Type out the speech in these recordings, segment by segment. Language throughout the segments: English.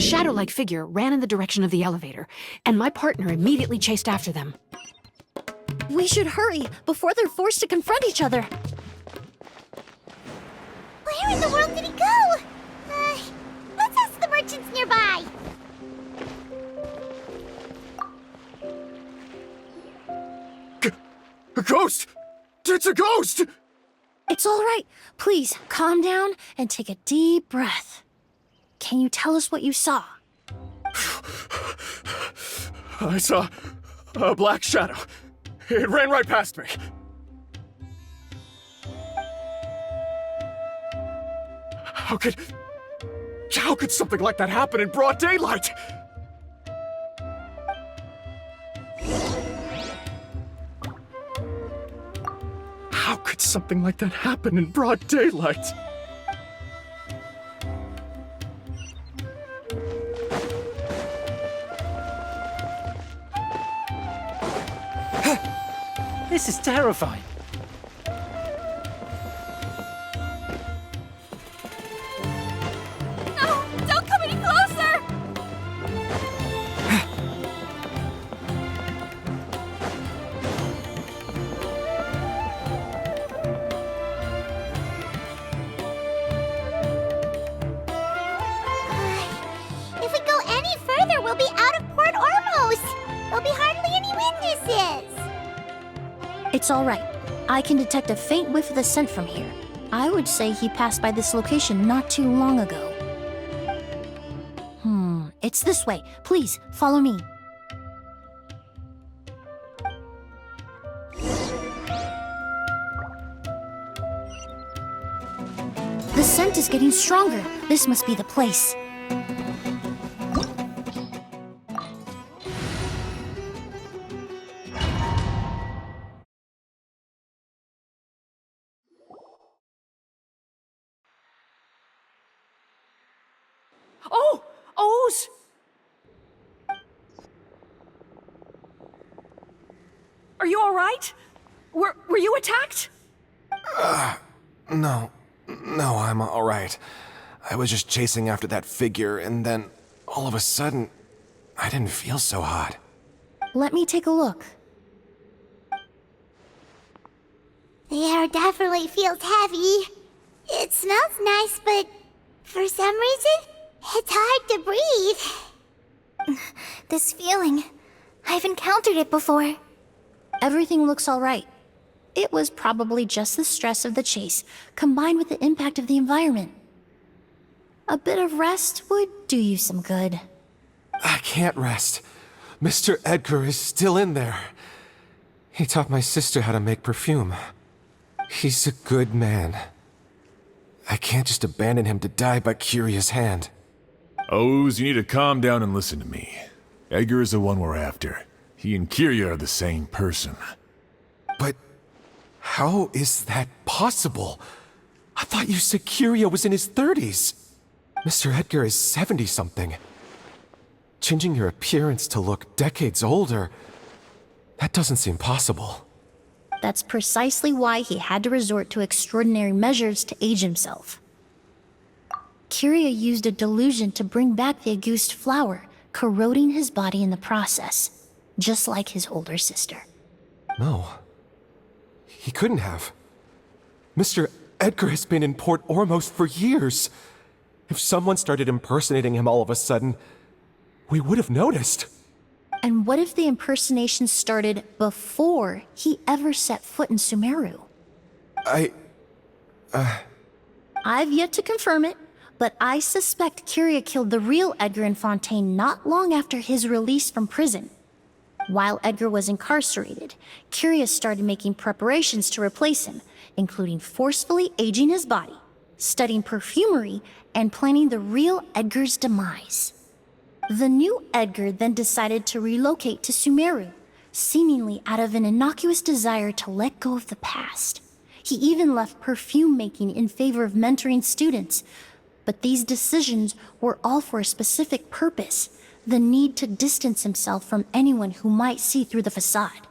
shadow-like figure ran in the direction of the elevator, and my partner immediately chased after them. We should hurry before they're forced to confront each other. Where in the world did he go? Let's ask the merchants nearby. A ghost! It's a ghost! It's all right. Please, calm down and take a deep breath. Can you tell us what you saw? I saw a black shadow. It ran right past me. How could something like that happen in broad daylight? How could something like that happen in broad daylight? This is terrifying. No! Don't come any closer! If we go any further, we'll be out of Port Ormos. There'll be hardly any witnesses. It's all right. I can detect a faint whiff of the scent from here. I would say he passed by this location not too long ago. It's this way. Please, follow me. The scent is getting stronger. This must be the place. Oh! O's! Are you all right? Were you attacked? No, I'm all right. I was just chasing after that figure, and then, all of a sudden, I didn't feel so hot. Let me take a look. The air definitely feels heavy. It smells nice, but for some reason, it's hard to breathe. This feeling, I've encountered it before. Everything looks all right. It was probably just the stress of the chase, combined with the impact of the environment. A bit of rest would do you some good. I can't rest. Mr. Edgar is still in there. He taught my sister how to make perfume. He's a good man. I can't just abandon him to die by Curia's hand. O's, you need to calm down and listen to me. Edgar is the one we're after. He and Curia are the same person. But how is that possible? I thought you said Curia was in his 30s. Mr. Edgar is 70-something. Changing your appearance to look decades older, that doesn't seem possible. That's precisely why he had to resort to extraordinary measures to age himself. Curia used a delusion to bring back the Auguste flower, corroding his body in the process, just like his older sister. No. He couldn't have. Mr. Edgar has been in Port Ormos for years. If someone started impersonating him all of a sudden, we would have noticed. And what if the impersonation started before he ever set foot in Sumeru? I've yet to confirm it, but I suspect Curia killed the real Edgar in Fontaine not long after his release from prison. While Edgar was incarcerated, Curia started making preparations to replace him, including forcefully aging his body, studying perfumery, and planning the real Edgar's demise. The new Edgar then decided to relocate to Sumeru, seemingly out of an innocuous desire to let go of the past. He even left perfume making in favor of mentoring students, but these decisions were all for a specific purpose: the need to distance himself from anyone who might see through the facade.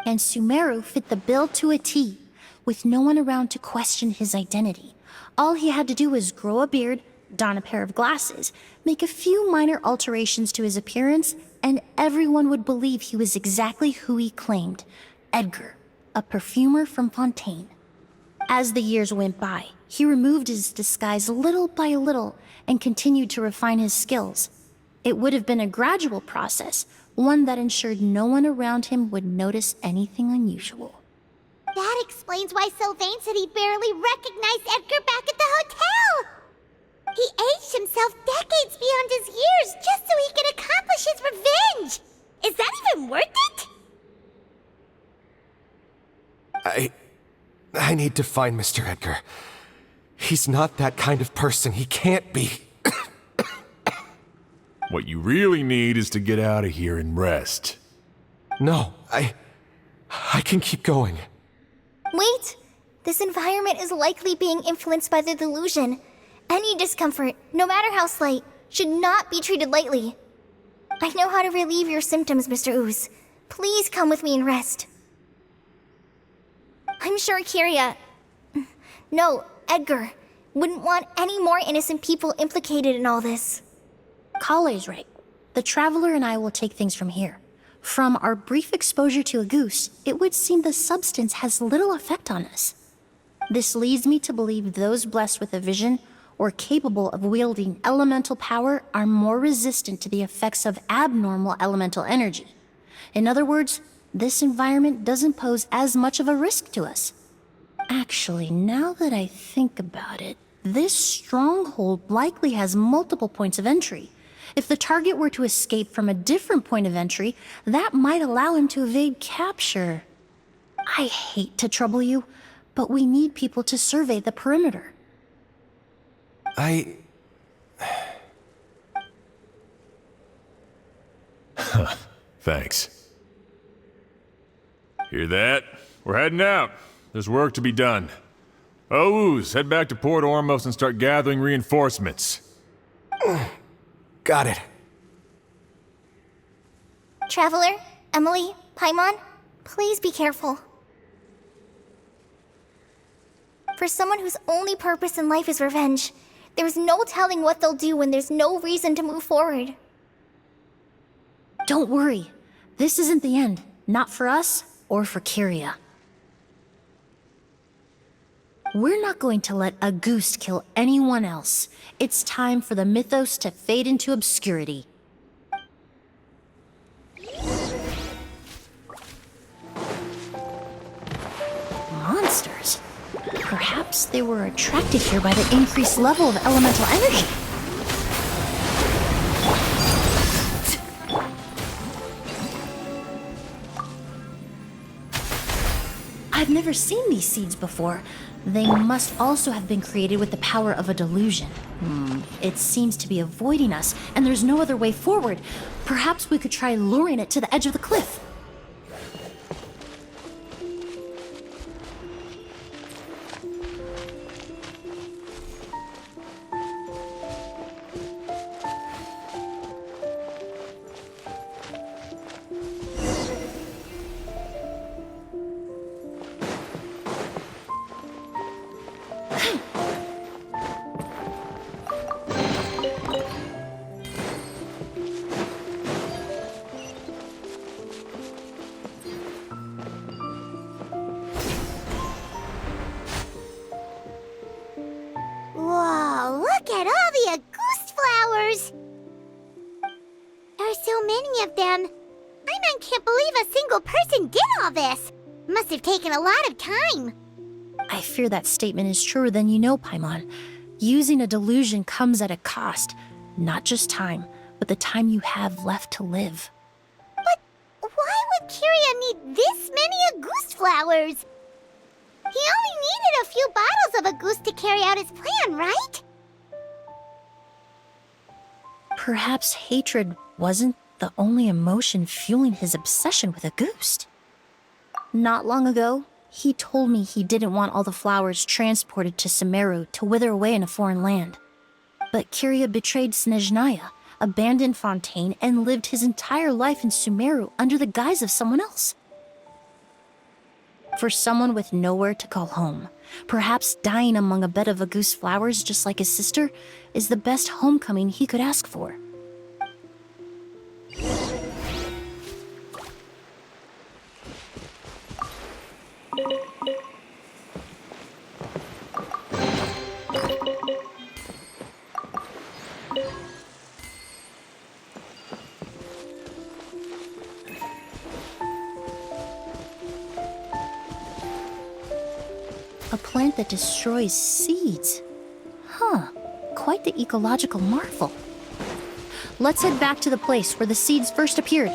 And Sumeru fit the bill to a T, with no one around to question his identity. All he had to do was grow a beard, don a pair of glasses, make a few minor alterations to his appearance, and everyone would believe he was exactly who he claimed, Edgar, a perfumer from Fontaine. As the years went by, he removed his disguise little by little and continued to refine his skills. It would have been a gradual process, one that ensured no one around him would notice anything unusual. That explains why Sylvain said he barely recognized Edgar back at the hotel! He aged himself decades beyond his years just so he could accomplish his revenge! Is that even worth it? I need to find Mr. Edgar. He's not that kind of person. He can't be. What you really need is to get out of here and rest. No, I can keep going. Wait! This environment is likely being influenced by the delusion. Any discomfort, no matter how slight, should not be treated lightly. I know how to relieve your symptoms, Mr. Ooze. Please come with me and rest. I'm sure Edgar, wouldn't want any more innocent people implicated in all this. Kale's right. The Traveler and I will take things from here. From our brief exposure to Auguste, it would seem the substance has little effect on us. This leads me to believe those blessed with a vision or capable of wielding elemental power are more resistant to the effects of abnormal elemental energy. In other words, this environment doesn't pose as much of a risk to us. Actually, now that I think about it, this stronghold likely has multiple points of entry. If the target were to escape from a different point of entry, that might allow him to evade capture. I hate to trouble you, but we need people to survey the perimeter. Thanks. Hear that? We're heading out. There's work to be done. Ooze, head back to Port Ormos and start gathering reinforcements. Got it. Traveler, Emilie, Paimon, please be careful. For someone whose only purpose in life is revenge, there's no telling what they'll do when there's no reason to move forward. Don't worry. This isn't the end. Not for us or for Kyria. We're not going to let Auguste kill anyone else. It's time for the mythos to fade into obscurity. Monsters? Perhaps they were attracted here by the increased level of elemental energy. I've never seen these seeds before. They must also have been created with the power of a delusion. It seems to be avoiding us, and there's no other way forward. Perhaps we could try luring it to the edge of the cliff. Whoa, look at all the Auguste flowers! There are so many of them. I can't believe a single person did all this. Must have taken a lot of time. I fear that statement is truer than you know, Paimon. Using a delusion comes at a cost. Not just time, but the time you have left to live. But why would Kyria need this many Auguste flowers? He only needed a few bottles of Auguste to carry out his plan, right? Perhaps hatred wasn't the only emotion fueling his obsession with Auguste. Not long ago, he told me he didn't want all the flowers transported to Sumeru to wither away in a foreign land. But Kyria betrayed Snezhnaya, abandoned Fontaine, and lived his entire life in Sumeru under the guise of someone else. For someone with nowhere to call home, perhaps dying among a bed of Auguste flowers just like his sister is the best homecoming he could ask for. A plant that destroys seeds. Huh, quite the ecological marvel. Let's head back to the place where the seeds first appeared.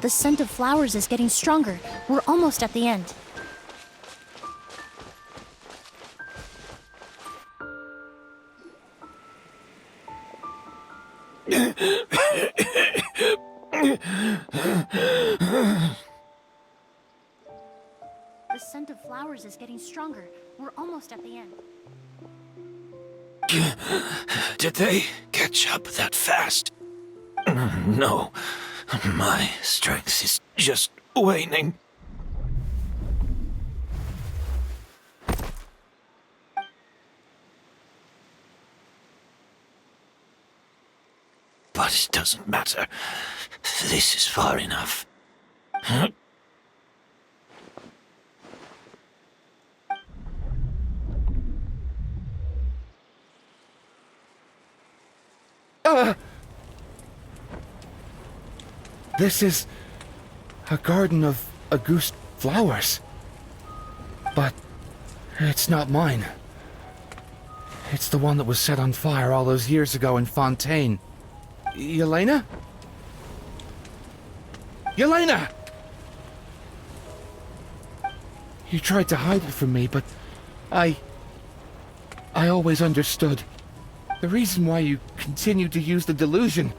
The scent of flowers is getting stronger. We're almost at the end. The scent of flowers is getting stronger. We're almost at the end. Did they catch up that fast? No. My strength is just waning. But it doesn't matter. This is far enough. This is a garden of Auguste flowers. But it's not mine. It's the one that was set on fire all those years ago in Fontaine. Yelena? Yelena! You tried to hide it from me, but I always understood. The reason why you continued to use the delusion,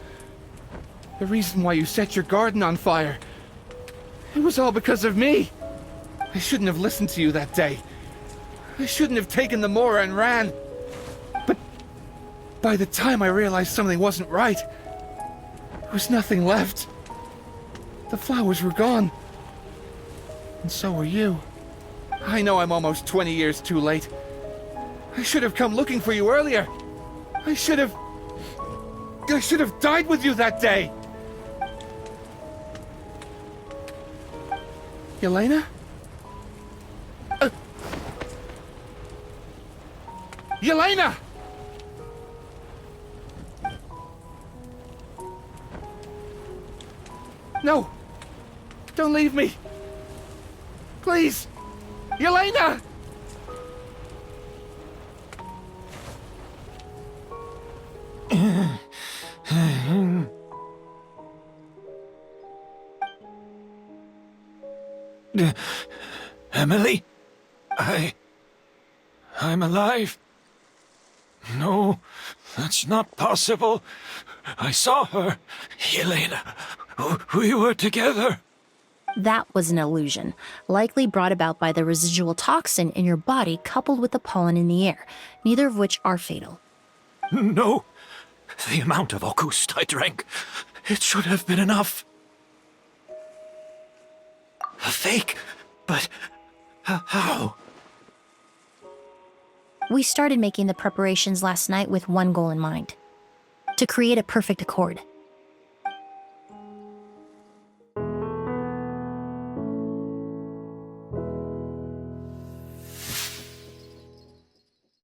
the reason why you set your garden on fire, it was all because of me. I shouldn't have listened to you that day. I shouldn't have taken the Mora and ran. But by the time I realized something wasn't right, there was nothing left. The flowers were gone. And so were you. I know I'm almost 20 years too late. I should have come looking for you earlier. I should have died with you that day. Yelena? Yelena! No! Don't leave me! Please! Yelena! Emilie? I'm alive. No, that's not possible. I saw her. Yelena, we were together. That was an illusion, likely brought about by the residual toxin in your body coupled with the pollen in the air, neither of which are fatal. No, the amount of Auguste I drank, it should have been enough. A fake? But how? We started making the preparations last night with one goal in mind: to create a perfect accord.